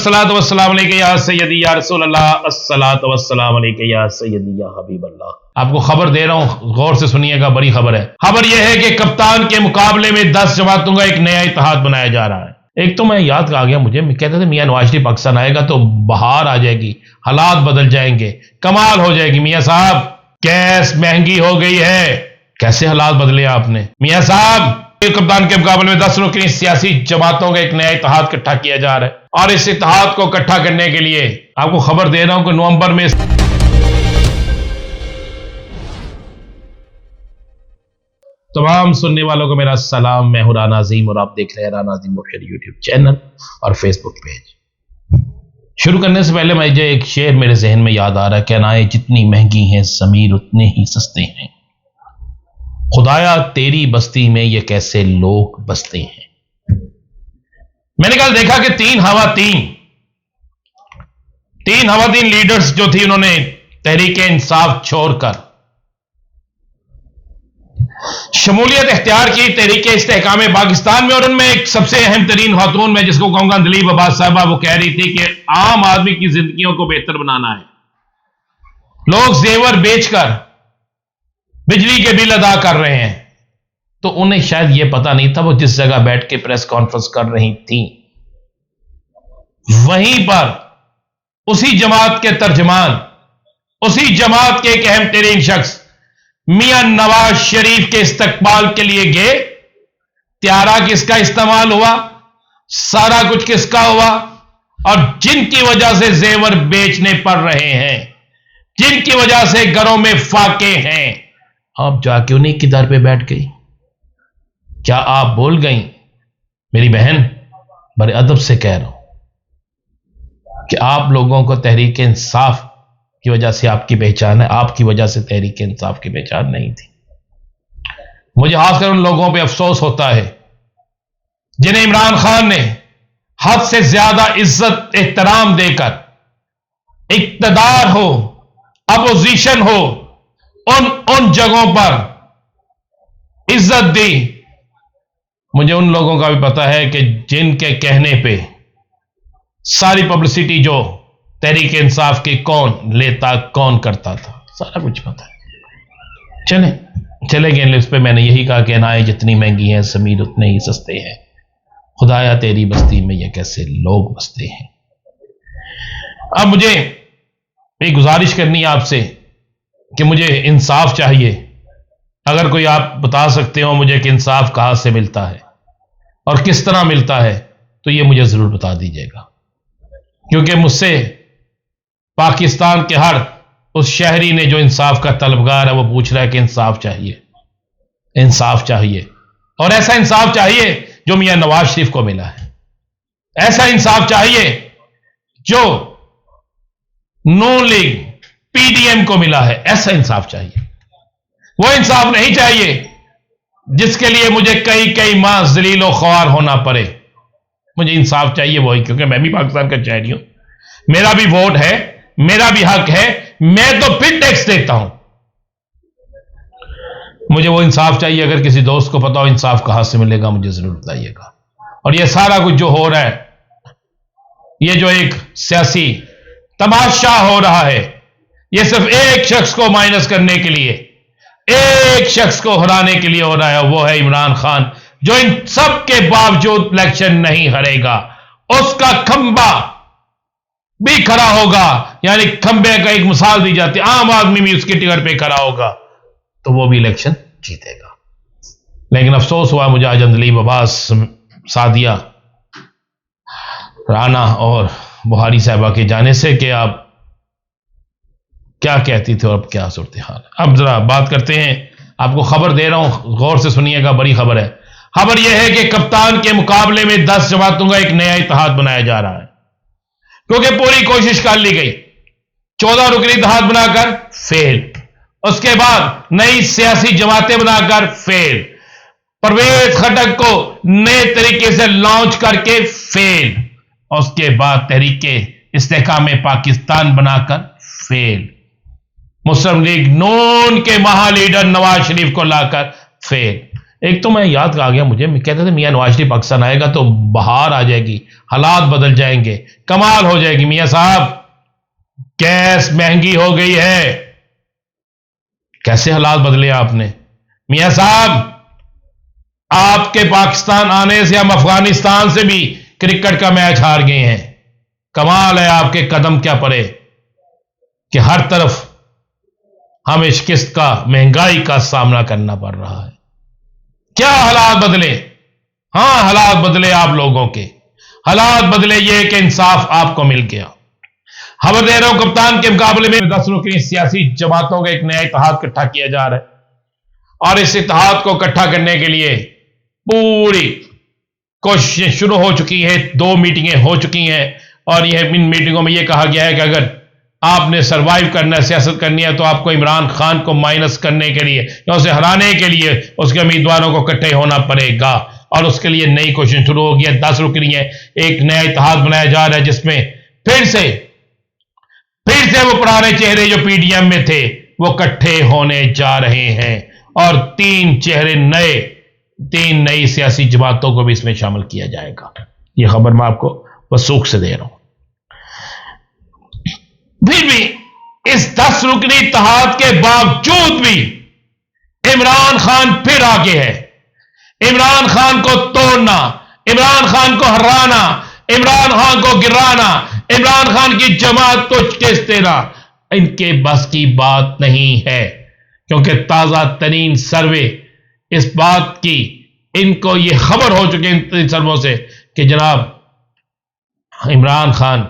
अस्सलातु वस्सलाम अलैका या सय्यदी या रसूल अल्लाह, अस्सलातु वस्सलाम अलैका या सय्यदी या हबीब अल्लाह। आपको खबर दे रहा हूं, गौर से सुनिएगा, बड़ी खबर है। खबर यह है कि कप्तान के मुकाबले में 10 जमातों का एक नया इत्तेहाद बनाया जा रहा है। एक तो मैं याद आ गया मुझे, कहते थे मियां नवाज शरीफ पाकिस्तान आएगा तो बहार आ जाएगी, हालात बदल जाएंगे, कमाल हो जाएगी। मियां साहब गैस महंगी हो गई है, कैसे हालात बदले आपने मियां साहब। कप्तान के मुकाबले में 10 रुकनी सियासी जमातों का एक नया इत्तेहाद इकट्ठा किया जा रहा है और इस इत्तेहाद को इकट्ठा करने के लिए आपको खबर दे रहा हूं कि नवंबर में तमाम सुनने वालों को मेरा सलाम। मैं हूं राना अजीम और आप देख रहे हैं राना अजीम ऑफिशियल यूट्यूब चैनल और फेसबुक पेज। शुरू करने से पहले मुझे एक शेर मेरे जहन में याद आ रहा है, कहनाएं जितनी महंगी हैं ज़मीर उतने ही सस्ते हैं, खुदाया तेरी बस्ती में ये कैसे लोग बसते हैं। मैंने कल देखा कि तीन हवातीन लीडर्स जो थी, उन्होंने तहरीके इंसाफ छोड़कर शमूलियत इख्तियार की तहरीके इस्तेहकाम पाकिस्तान में। और उनमें एक सबसे अहम तरीन खातून, मैं जिसको कहूंगा दलीप अब्बास साहबा, वो कह रही थी कि आम आदमी की जिंदगियों को बेहतर बनाना है। लोग जेवर बेचकर बिजली के बिल अदा कर रहे हैं, तो उन्हें शायद यह पता नहीं था वो जिस जगह बैठ के प्रेस कॉन्फ्रेंस कर रही थी, वहीं पर उसी जमात के तर्जमान, उसी जमात के एक अहम तरीन शख्स मियां नवाज शरीफ के इस्तकबाल के लिए गए। त्यारा किसका इस्तेमाल हुआ, सारा कुछ किसका हुआ, और जिनकी वजह से जेवर बेचने पड़ रहे हैं, जिनकी वजह से घरों में फाके हैं, आप जाके उन्हीं की दर पे बैठ गई। क्या आप भूल गई मेरी बहन, बड़े अदब से कह रहा हूं कि आप लोगों को तहरीक इंसाफ की वजह से आपकी पहचान है, आपकी वजह से तहरीक इंसाफ की पहचान नहीं थी। मुझे खासकर उन लोगों पे अफसोस होता है जिन्हें इमरान खान ने हद से ज्यादा इज्जत एहतराम देकर, इक्तदार हो अपोजिशन हो, उन जगहों पर इज्जत दी। मुझे उन लोगों का भी पता है कि जिनके कहने पे सारी पब्लिसिटी जो तहरीक इंसाफ की कौन लेता कौन करता था, सारा कुछ पता है। चलेंगे लिस्ट पे। मैंने यही कहा कि अनाएं जितनी महंगी हैं ज़मीर उतने ही सस्ते हैं, खुदाया तेरी बस्ती में ये कैसे लोग बसते हैं। अब मुझे एक गुजारिश करनी है आपसे कि मुझे इंसाफ चाहिए। अगर कोई आप बता सकते हो मुझे कि इंसाफ कहां से मिलता है और किस तरह मिलता है, तो ये मुझे जरूर बता दीजिएगा, क्योंकि मुझसे पाकिस्तान के हर उस शहरी ने जो इंसाफ का तलबगार है, वो पूछ रहा है कि इंसाफ चाहिए, इंसाफ चाहिए। और ऐसा इंसाफ चाहिए जो मियां नवाज शरीफ को मिला है, ऐसा इंसाफ चाहिए जो नून लीग पीडीएम को मिला है, ऐसा इंसाफ चाहिए। वो इंसाफ नहीं चाहिए जिसके लिए मुझे कई माह जलीलो ख्वार होना पड़े। मुझे इंसाफ चाहिए वही, क्योंकि मैं भी पाकिस्तान का शहरी हूं, मेरा भी वोट है, मेरा भी हक है, मैं तो फिर टैक्स देता हूं। मुझे वो इंसाफ चाहिए। अगर किसी दोस्त को पता हो इंसाफ कहां से मिलेगा, मुझे जरूर बताइएगा। और ये सारा कुछ जो हो रहा है, ये जो एक सियासी तमाशा हो रहा है, ये सिर्फ एक शख्स को माइनस करने के लिए, एक शख्स को हराने के लिए हो रहा है, वो है इमरान खान, जो इन सब के बावजूद इलेक्शन नहीं हारेगा। उसका खंबा भी खड़ा होगा, यानी खंबे का एक मिसाल दी जाती है, आम आदमी भी उसकी टिकट पे खड़ा होगा तो वो भी इलेक्शन जीतेगा। लेकिन अफसोस हुआ मुझे आज दलीप अब्बास, सादिया राना और बुहारी साहबा के जाने से कि आप क्या कहती थी और अब क्या सूरत हाल है। अब जरा बात करते हैं, आपको खबर दे रहा हूं, गौर से सुनिएगा, बड़ी खबर है। खबर यह है कि कप्तान के मुकाबले में 10 जमातों का एक नया इत्तेहाद बनाया जा रहा है, क्योंकि पूरी कोशिश कर ली गई, 14 रुकनी इत्तेहाद बनाकर फेल, उसके बाद नई सियासी जमातें बनाकर फेल, परवेज खटक को नए तरीके से लॉन्च करके फेल, उसके बाद तहरीके इस्तेहकाम पाकिस्तान बनाकर फेल, मुस्लिम लीग नून के महालीडर नवाज शरीफ को लाकर फेल। ایک تو میں یاد آ گیا مجھے، کہتے تھے میاں نواز شریف پاکستان آئے گا تو بہار آ جائے گی، حالات بدل جائیں گے، کمال ہو جائے گی۔ میاں صاحب گیس مہنگی ہو گئی ہے، کیسے حالات بدلے آپ نے؟ میاں صاحب آپ کے پاکستان آنے سے ہم افغانستان سے بھی کرکٹ کا میچ ہار گئے ہیں۔ کمال ہے آپ کے قدم کیا پڑے کہ ہر طرف ہمیں شکست کا، مہنگائی کا سامنا کرنا پڑ رہا ہے۔ کیا حالات بدلے؟ ہاں حالات بدلے، آپ لوگوں کے حالات بدلے، یہ کہ انصاف آپ کو مل گیا۔ خبر دے رہا ہوں، کپتان کے مقابلے میں 10 رکنی سیاسی جماعتوں کا ایک نیا اتحاد اکٹھا کیا جا رہا ہے، اور اس اتحاد کو اکٹھا کرنے کے لیے پوری کوششیں شروع ہو چکی ہیں۔ 2 میٹنگیں ہو چکی ہیں، اور ان میٹنگوں میں یہ کہا گیا ہے کہ اگر آپ نے سروائیو کرنا ہے، سیاست کرنی ہے، تو آپ کو عمران خان کو مائنس کرنے کے لیے یا اسے ہرانے کے لیے اس کے امیدواروں کو اکٹھے ہونا پڑے گا، اور اس کے لیے نئی کوشش شروع ہوگی ہے۔ 10 رکنی ہے، ایک نیا اتحاد بنایا جا رہا ہے، جس میں پھر سے وہ پرانے چہرے جو پی ڈی ایم میں تھے وہ اکٹھے ہونے جا رہے ہیں، اور 3 چہرے نئے، 3 نئی سیاسی جماعتوں کو بھی اس میں شامل کیا جائے گا۔ یہ خبر میں آپ کو وثوق سے دے رہا ہوں۔ پھر بھی اس 10 رکنی اتحاد کے باوجود بھی عمران خان پھر آگے ہے۔ عمران خان کو توڑنا، عمران خان کو ہرانا، عمران خان کو گرانا، عمران خان کی جماعت کو شکست دینا ان کے بس کی بات نہیں ہے، کیونکہ تازہ ترین سروے اس بات کی، ان کو یہ خبر ہو چکی ہے ان سرووں سے کہ جناب عمران خان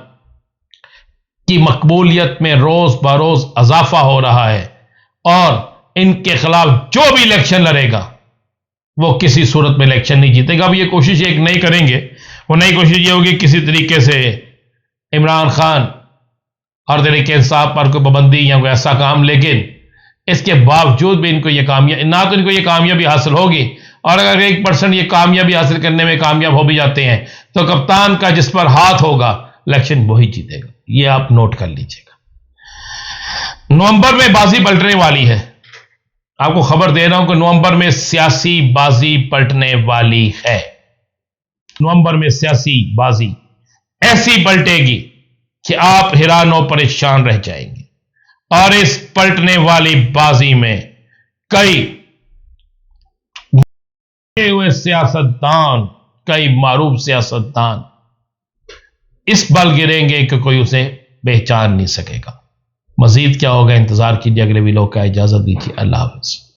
کی مقبولیت میں روز بروز اضافہ ہو رہا ہے، اور ان کے خلاف جو بھی الیکشن لڑے گا وہ کسی صورت میں الیکشن نہیں جیتے گا۔ اب یہ کوشش ایک نئی کریں گے، وہ نئی کوشش یہ ہوگی کسی طریقے سے عمران خان اور طریقے انصاف پر کوئی پابندی یا کوئی ایسا کام، لیکن اس کے باوجود بھی ان کو یہ کامیابی، نہ تو ان کو یہ کامیابی حاصل ہوگی، اور اگر 1% یہ کامیابی حاصل کرنے میں کامیاب ہو بھی جاتے ہیں تو کپتان کا جس پر ہاتھ ہوگا الیکشن وہی جیتے گا۔ یہ آپ نوٹ کر لیجئے گا۔ نومبر میں بازی پلٹنے والی ہے، آپ کو خبر دے رہا ہوں کہ نومبر میں سیاسی بازی پلٹنے والی ہے۔ نومبر میں سیاسی بازی ایسی پلٹے گی کہ آپ حیران و پریشان رہ جائیں گے، اور اس پلٹنے والی بازی میں کئی ہوئے سیاستدان، کئی معروف سیاستدان اس بل گریں گے کہ کوئی اسے پہچان نہیں سکے گا۔ مزید کیا ہوگا انتظار کیجیے، اگلے ویڈیو کا اجازت دیجیے، اللہ حافظ۔